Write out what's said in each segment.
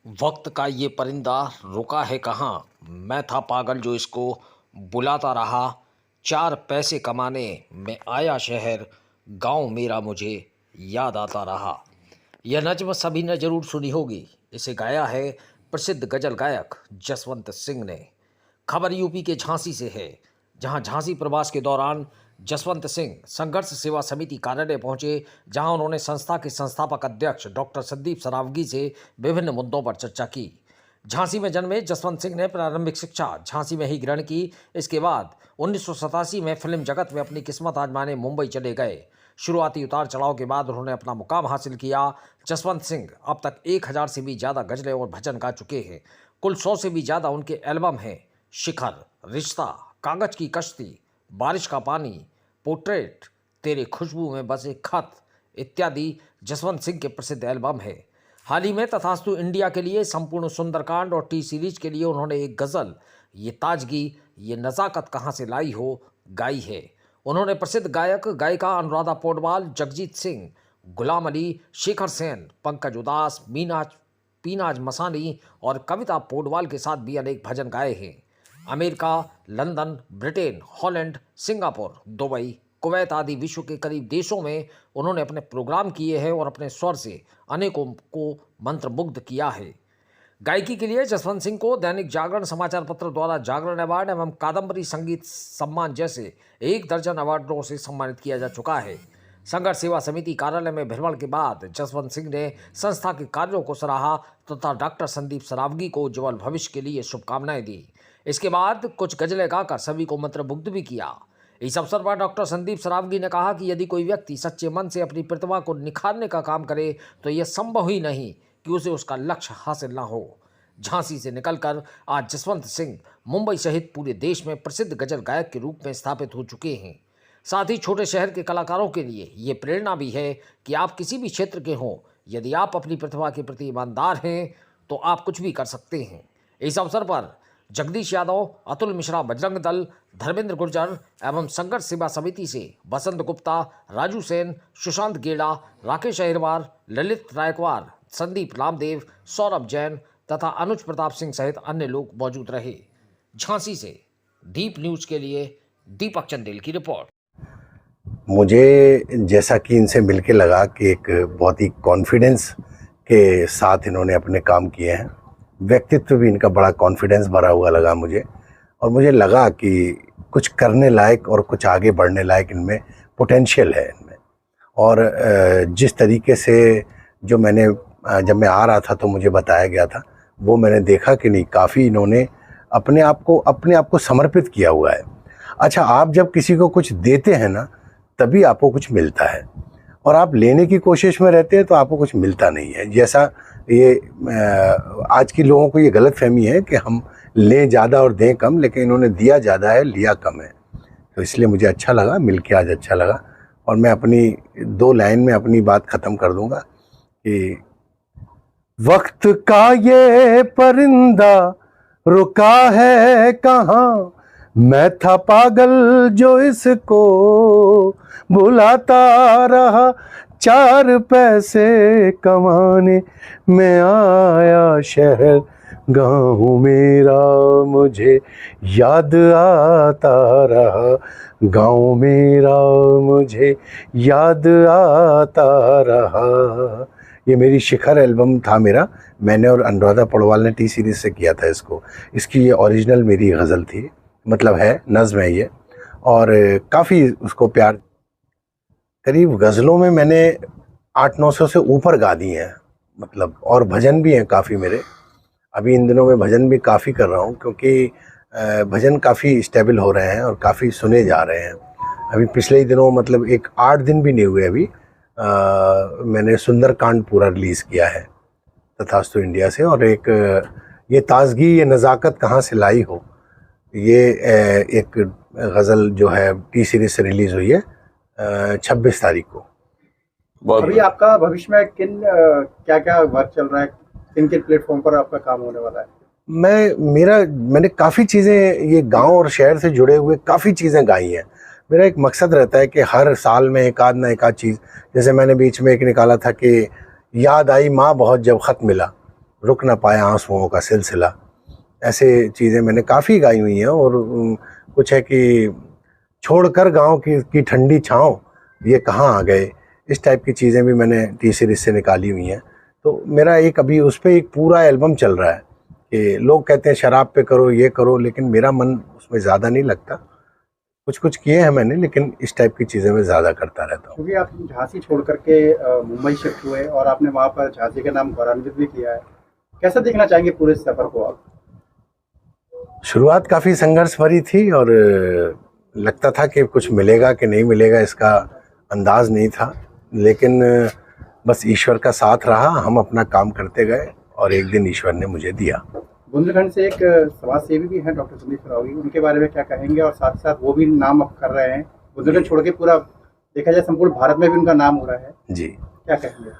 वक्त का ये परिंदा रुका है कहाँ। मैं था पागल जो इसको बुलाता रहा। 4 पैसे कमाने मैं आया शहर। गांव मेरा मुझे याद आता रहा। यह नज्म सभी ने जरूर सुनी होगी। इसे गाया है प्रसिद्ध गजल गायक जसवंत सिंह ने। खबर यूपी के झांसी से है, जहां झांसी प्रवास के दौरान जसवंत सिंह संघर्ष सेवा समिति कार्यालय पहुंचे, जहां उन्होंने संस्था के संस्थापक अध्यक्ष डॉक्टर संदीप सरावगी से विभिन्न मुद्दों पर चर्चा की। झांसी में जन्मे जसवंत सिंह ने प्रारंभिक शिक्षा झांसी में ही ग्रहण की। इसके बाद 1987 में फिल्म जगत में अपनी किस्मत आजमाने मुंबई चले गए। शुरुआती उतार चढ़ाव के बाद उन्होंने अपना मुकाम हासिल किया। जसवंत सिंह अब तक 1000 से भी ज़्यादा गजलें और भजन गा चुके हैं। कुल 100 से भी ज़्यादा उनके एल्बम हैं। शिखर, रिश्ता, कागज की कश्ती, बारिश का पानी, पोर्ट्रेट, तेरे खुशबू में बसे खत इत्यादि जसवंत सिंह के प्रसिद्ध एल्बम है। हाल ही में तथास्तु इंडिया के लिए संपूर्ण सुंदरकांड और टी सीरीज के लिए उन्होंने एक गज़ल, ये ताजगी ये नज़ाकत कहाँ से लाई हो, गाई है। उन्होंने प्रसिद्ध गायक गायिका अनुराधा पौडवाल, जगजीत सिंह, गुलाम अली, शेखर सेन, पंकज उदास, पीनाज मसानी और कविता पौडवाल के साथ भी अनेक भजन गाए हैं। America, London, Britain, Holland, Singapore, Dubai, Kuwait आदि विश्व के करीब देशों में उन्होंने अपने प्रोग्राम किए हैं और अपने स्वर से अनेकों को मंत्रमुग्ध किया है। गायकी के लिए जसवंत सिंह को दैनिक जागरण समाचार पत्र द्वारा जागरण अवार्ड एवं कादम्बरी संगीत सम्मान जैसे 1 दर्जन अवार्डों से सम्मानित किया जा चुका है। संघर्ष सेवा समिति कार्यालय में भ्रमण के बाद जसवंत सिंह ने संस्था के कार्यों को सराहा तथा डॉक्टर संदीप सरावगी को उज्जवल भविष्य के लिए शुभकामनाएं दी। इसके बाद कुछ गजलें गाकर सभी को मंत्रमुग्ध भी किया। इस अवसर पर डॉक्टर संदीप सरावगी ने कहा कि यदि कोई व्यक्ति सच्चे मन से अपनी प्रतिभा को निखारने का काम करे तो यह संभव ही नहीं कि उसे उसका लक्ष्य हासिल ना हो। झांसी से निकलकर आज जसवंत सिंह मुंबई सहित पूरे देश में प्रसिद्ध गजल गायक के रूप में स्थापित हो चुके हैं। साथ ही छोटे शहर के कलाकारों के लिए ये प्रेरणा भी है कि आप किसी भी क्षेत्र के हों, यदि आप अपनी प्रतिभा के प्रति ईमानदार हैं तो आप कुछ भी कर सकते हैं। इस अवसर पर जगदीश यादव, अतुल मिश्रा बजरंग दल, धर्मेंद्र गुर्जर एवं संघर्ष सेवा समिति से बसंत गुप्ता, राजू सेन, सुशांत गेड़ा, राकेश अहिरवार, ललित रायकवार, संदीप रामदेव, सौरभ जैन तथा अनुज प्रताप सिंह सहित अन्य लोग मौजूद रहे। झांसी से दीप न्यूज के लिए दीपक चंदेल की रिपोर्ट। मुझे जैसा कि इनसे मिलके लगा कि एक बहुत ही कॉन्फिडेंस के साथ इन्होंने अपने काम किए हैं। व्यक्तित्व भी इनका बड़ा कॉन्फिडेंस भरा हुआ लगा मुझे, और मुझे लगा कि कुछ करने लायक और कुछ आगे बढ़ने लायक इनमें पोटेंशियल है इनमें। और जिस तरीके से जो मैंने जब मैं आ रहा था तो मुझे बताया गया था, वो मैंने देखा कि नहीं, काफ़ी इन्होंने अपने आप को समर्पित किया हुआ है। अच्छा, आप जब किसी को कुछ देते हैं ना, तभी आपको कुछ मिलता है, और आप लेने की कोशिश में रहते हैं तो आपको कुछ मिलता नहीं है। जैसा ये आज के लोगों को ये गलतफहमी है कि हम लें ज़्यादा और दें कम, लेकिन इन्होंने दिया ज़्यादा है, लिया कम है। तो इसलिए मुझे अच्छा लगा, मिलके आज अच्छा लगा। और मैं अपनी 2 लाइन में अपनी बात ख़त्म कर दूंगा कि वक्त का ये परिंदा रुका है कहाँ, मैं था पागल जो इसको बुलाता रहा। 4 पैसे कमाने मैं आया शहर, गाँव मेरा मुझे याद आता रहा। गाँव मेरा मुझे याद आता रहा। ये मेरी शिखर एल्बम था मेरा, मैंने और अनुराधा पौडवाल ने टी सीरीज से किया था इसको। इसकी ये ओरिजिनल मेरी गज़ल थी, मतलब है नज़्म है ये, और काफ़ी उसको प्यार। करीब गज़लों में मैंने 800-900 से ऊपर गा दी हैं, मतलब, और भजन भी हैं काफ़ी मेरे। अभी इन दिनों में भजन भी काफ़ी कर रहा हूँ, क्योंकि भजन काफ़ी स्टेबल हो रहे हैं और काफ़ी सुने जा रहे हैं। अभी पिछले ही दिनों, मतलब 8 दिन भी नहीं हुए अभी, मैंने सुंदरकांड पूरा रिलीज़ किया है तथास्तु इंडिया से। और एक ये ताजगी ये नज़ाकत कहाँ से लाई हो, ये एक गज़ल जो है टी सीरीज से रिलीज़ हुई है 26 तारीख को। अभी आपका भविष्य में क्या क्या वर्क चल रहा है, किन किन प्लेटफॉर्म पर आपका काम होने वाला है? मैंने काफ़ी चीज़ें ये गांव और शहर से जुड़े हुए काफ़ी चीज़ें गाई हैं। मेरा एक मकसद रहता है कि हर साल में एक आध चीज़, जैसे मैंने बीच में एक निकाला था कि याद आई माँ बहुत जब ख़त मिला, रुक ना पाया आंसुओं का सिलसिला, ऐसे चीज़ें मैंने काफ़ी गाई हुई हैं। और कुछ है कि छोड़कर गांव की ठंडी छाँव ये कहाँ आ गए, इस टाइप की चीज़ें भी मैंने टी सीरीज से निकाली हुई हैं। तो मेरा एक अभी उस पर एक पूरा एल्बम चल रहा है कि लोग कहते हैं शराब पे करो ये करो, लेकिन मेरा मन उसमें ज़्यादा नहीं लगता। कुछ कुछ किए हैं मैंने, लेकिन इस टाइप की चीज़ें मैं ज़्यादा करता रहता हूँ। क्योंकि आप झांसी छोड़ करके मुंबई शिफ्ट हुए और आपने वहाँ पर झांसी का नाम गौरवान्वित भी किया है, कैसा देखना चाहेंगे पूरे सफर को आप? शुरुआत काफ़ी संघर्ष भरी थी और लगता था कि कुछ मिलेगा कि नहीं मिलेगा इसका अंदाज नहीं था, लेकिन बस ईश्वर का साथ रहा। हम अपना काम करते गए और एक दिन ईश्वर ने मुझे दिया। बुंदेलखंड से एक समाज सेवी भी हैं डॉक्टर संदीप सरावगी, उनके बारे में क्या कहेंगे? और साथ साथ वो भी नाम अब कर रहे हैं, बुंदेलखंड छोड़ के पूरा देखा जाए संपूर्ण भारत में भी उनका नाम हो रहा है जी, क्या कहेंगे?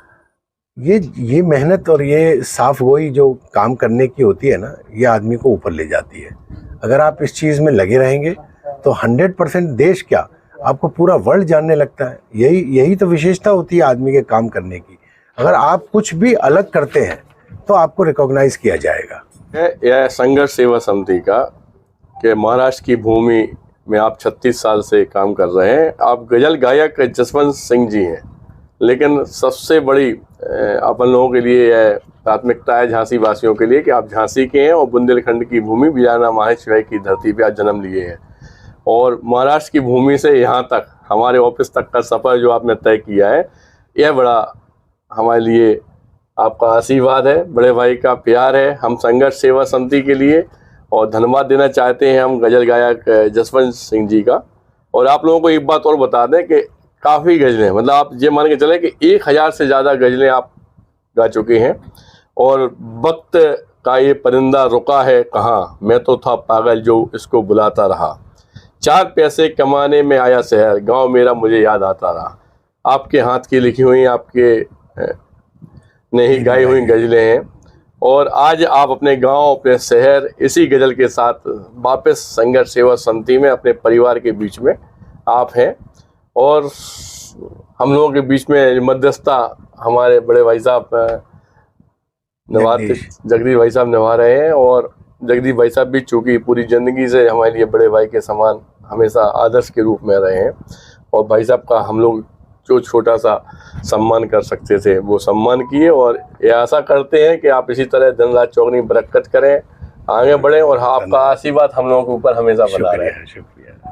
ये मेहनत और ये साफ गोई जो काम करने की होती है ना, ये आदमी को ऊपर ले जाती है। अगर आप इस चीज़ में लगे रहेंगे तो 100% देश क्या, आपको पूरा वर्ल्ड जानने लगता है। यही तो विशेषता होती है आदमी के काम करने की। अगर आप कुछ भी अलग करते हैं तो आपको रिकॉग्नाइज किया जाएगा। यह संघर्ष सेवा समिति का कि महाराष्ट्र की भूमि में आप 36 साल से काम कर रहे हैं। आप गजल गायक जसवंत सिंह जी हैं, लेकिन सबसे बड़ी अपन लोगों के लिए यह प्राथमिकता है झांसी वासियों के लिए कि आप झांसी के हैं और बुंदेलखंड की भूमि बिजाना माहेश्वरी की धरती पे आज जन्म लिए हैं। और महाराष्ट्र की भूमि से यहाँ तक हमारे ऑफिस तक का सफ़र जो आपने तय किया है, यह बड़ा हमारे लिए आपका आशीर्वाद है, बड़े भाई का प्यार है। हम संघर्ष सेवा समिति के लिए और धन्यवाद देना चाहते हैं हम गज़ल गायक जसवंत सिंह जी का। और आप लोगों को एक बात और बता दें कि काफ़ी गज़लें, मतलब आप ये मान के चले कि 1000 से ज़्यादा गज़लें आप गा चुके हैं। और वक्त का ये परिंदा रुका है कहाँ, मैं तो था पागल जो इसको बुलाता रहा। 4 पैसे कमाने में आया शहर, गाँव मेरा मुझे याद आता रहा। आपके हाथ की लिखी हुई, आपके नहीं गाई हुई गज़लें हैं। और आज आप अपने गांव, अपने शहर इसी गज़ल के साथ वापस संघर्ष सेवा समिति में अपने परिवार के बीच में आप हैं। और हम लोगों के बीच में मध्यस्थता हमारे बड़े भाई साहब जगदीश भाई साहब निभा रहे हैं। और जगदीश भाई साहब भी चूँकि पूरी ज़िंदगी से हमारे लिए बड़े भाई के समान हमेशा आदर्श के रूप में रहे हैं। और भाई साहब का हम लोग जो छोटा सा सम्मान कर सकते थे वो सम्मान किए। और ये आशा करते हैं कि आप इसी तरह दिन रात चौगनी बरकत करें, आगे बढ़ें और आपका आशीर्वाद हम लोगों के ऊपर हमेशा बना रहे। शुक्रिया।